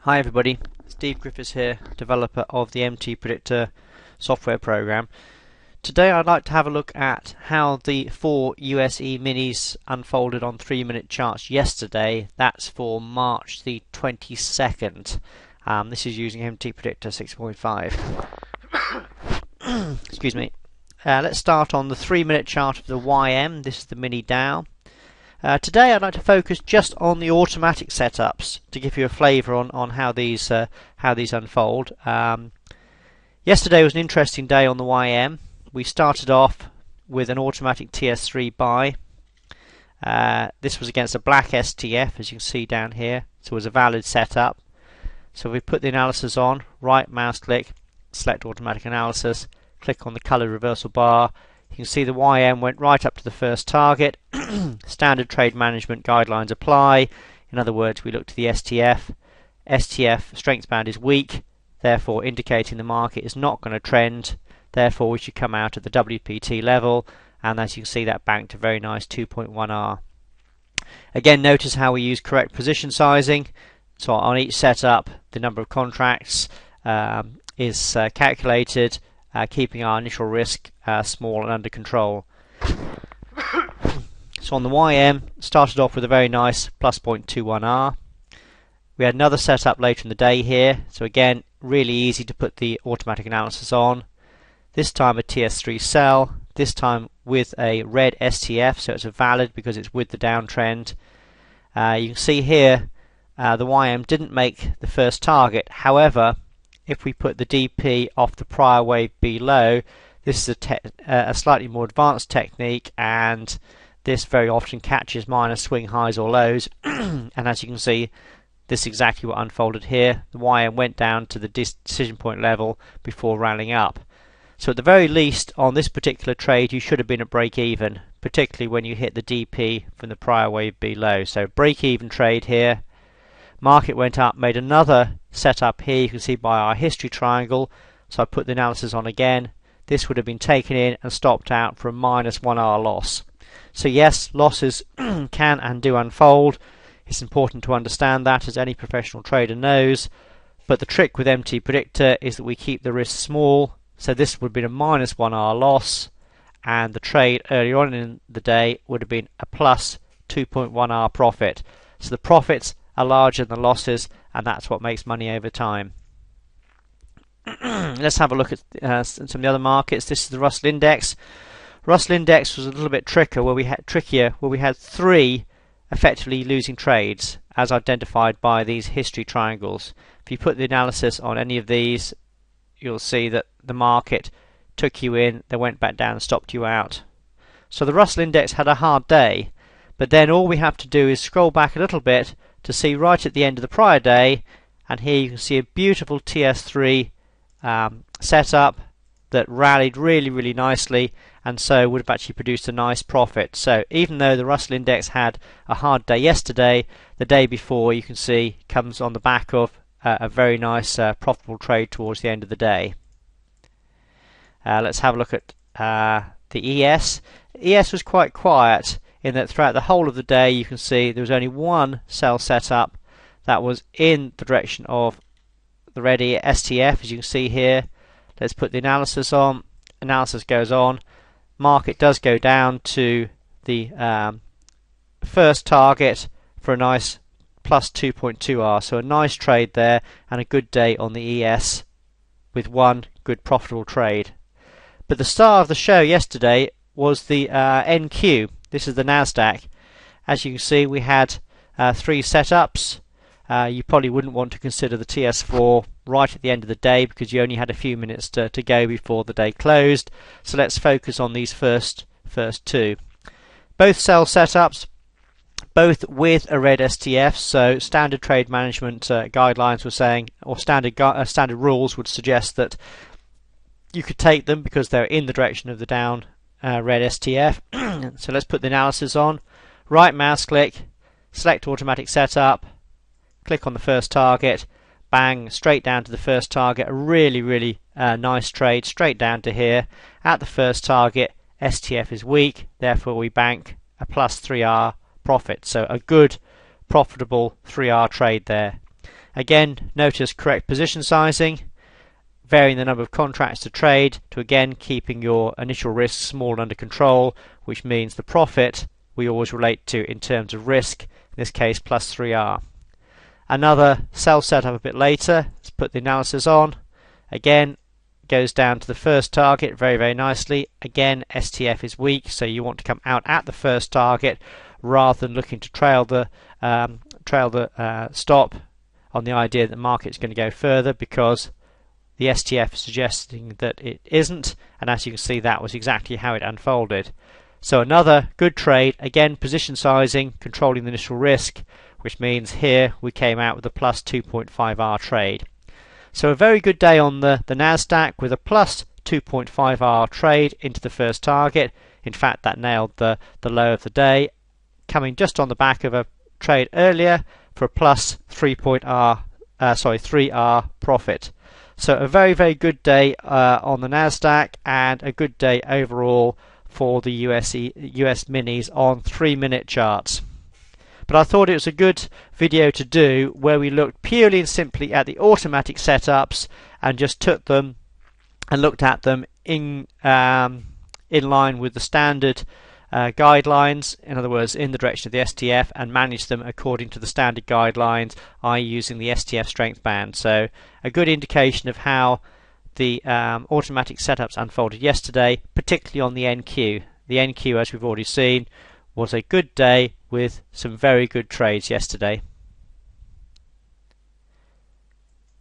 Hi everybody, Steve Griffiths here, developer of the MTPredictor software program. Today I'd like to have a look at how the 4 US eminis unfolded on 3-minute charts yesterday. That's for March the 22nd. This is using MTPredictor 6.5. Excuse me. Let's start on the 3-minute chart of the YM. This is the mini Dow. Today I'd like to focus just on the automatic setups to give you a flavour on how these unfold. Yesterday was an interesting day on the YM. We started off with an automatic TS3 buy. This was against a black STF, as you can see down here, so it was a valid setup. So we put the analysis on, right mouse click, select automatic analysis, click on the coloured reversal bar. You can see the YM went right up to the first target. Standard trade management guidelines apply. In other words, we look to the STF. STF strength band is weak, therefore indicating the market is not going to trend. Therefore, we should come out at the WPT level, and as you can see, that banked a very nice 2.1R. Again, notice how we use correct position sizing. So on each setup, the number of contracts is calculated, keeping our initial risk small and under control. So on the YM, started off with a very nice plus 0.21R. We had another setup later in the day here, so again, really easy to put the automatic analysis on. This time a TS3 sell, this time with a red STF, so it's a valid because it's with the downtrend. You can see here the YM didn't make the first target. However, if we put the DP off the prior wave below, this is a slightly more advanced technique, and this very often catches minor swing highs or lows. And as you can see, this is exactly what unfolded here. The YM went down to the decision point level before rallying up. So at the very least, on this particular trade, you should have been at break even, particularly when you hit the DP from the prior wave below. So break even trade here. Market went up, made another setup here. You can see by our history triangle. So I put the analysis on again. This would have been taken in and stopped out for a minus 1R loss. So yes, losses can and do unfold. It's important to understand that, as any professional trader knows. But the trick with MTPredictor is that we keep the risk small. So this would have been a minus 1R loss, and the trade earlier on in the day would have been a plus 2.1R profit. So the profits are larger than the losses, and that's what makes money over time. Let's have a look at some of the other markets. This is the Russell Index. Russell Index was a little bit trickier, where we had 3 effectively losing trades, as identified by these history triangles. If you put the analysis on any of these, you'll see that the market took you in, then went back down and stopped you out. So the Russell Index had a hard day, but then all we have to do is scroll back a little bit to see right at the end of the prior day, and here you can see a beautiful TS3 setup that rallied really nicely, and so would have actually produced a nice profit. So even though the Russell Index had a hard day yesterday, the day before, you can see, comes on the back of a very nice profitable trade towards the end of the day. Let's have a look at the ES. ES was quite quiet in that throughout the whole of the day you can see there was only one sell setup that was in the direction of the red STF, as you can see here. Let's put the analysis on. Analysis goes on. Market does go down to the first target for a nice plus 2.2R. So a nice trade there, and a good day on the ES with one good profitable trade. But the star of the show yesterday was the NQ. This is the Nasdaq. As you can see, we had 3 setups. You probably wouldn't want to consider the TS4 right at the end of the day, because you only had a few minutes to go before the day closed. So let's focus on these first 2. Both sell setups, both with a red STF. So standard trade management guidelines were saying, or standard rules would suggest that you could take them because they're in the direction of the down red STF. So let's put the analysis on. Right mouse click, select automatic setup, click on the first target, bang, straight down to the first target. A really nice trade straight down to here. At the first target, STF is weak, therefore we bank a plus 3R profit. So a good profitable 3R trade there. Again, notice correct position sizing, varying the number of contracts to trade to again keeping your initial risk small and under control, which means the profit we always relate to in terms of risk, in this case plus 3R. Another sell setup a bit later. Let's put the analysis on. Again, goes down to the first target very nicely. Again, STF is weak, so you want to come out at the first target rather than looking to trail the stop on the idea that the market's going to go further, because the STF is suggesting that it isn't, and as you can see, that was exactly how it unfolded. So another good trade, again position sizing, controlling the initial risk, which means here we came out with a plus 2.5R trade. So a very good day on the Nasdaq with a plus 2.5R trade into the first target. In fact, that nailed the low of the day, coming just on the back of a trade earlier for a plus 3R profit. So a very good day on the Nasdaq, and a good day overall for the US minis on 3-minute charts. But I thought it was a good video to do where we looked purely and simply at the automatic setups and just took them and looked at them in line with the standard guidelines, in other words in the direction of the STF, and managed them according to the standard guidelines, i.e. using the STF strength band. So a good indication of how the automatic setups unfolded yesterday, particularly on the NQ. The NQ, as we've already seen, was a good day with some very good trades yesterday.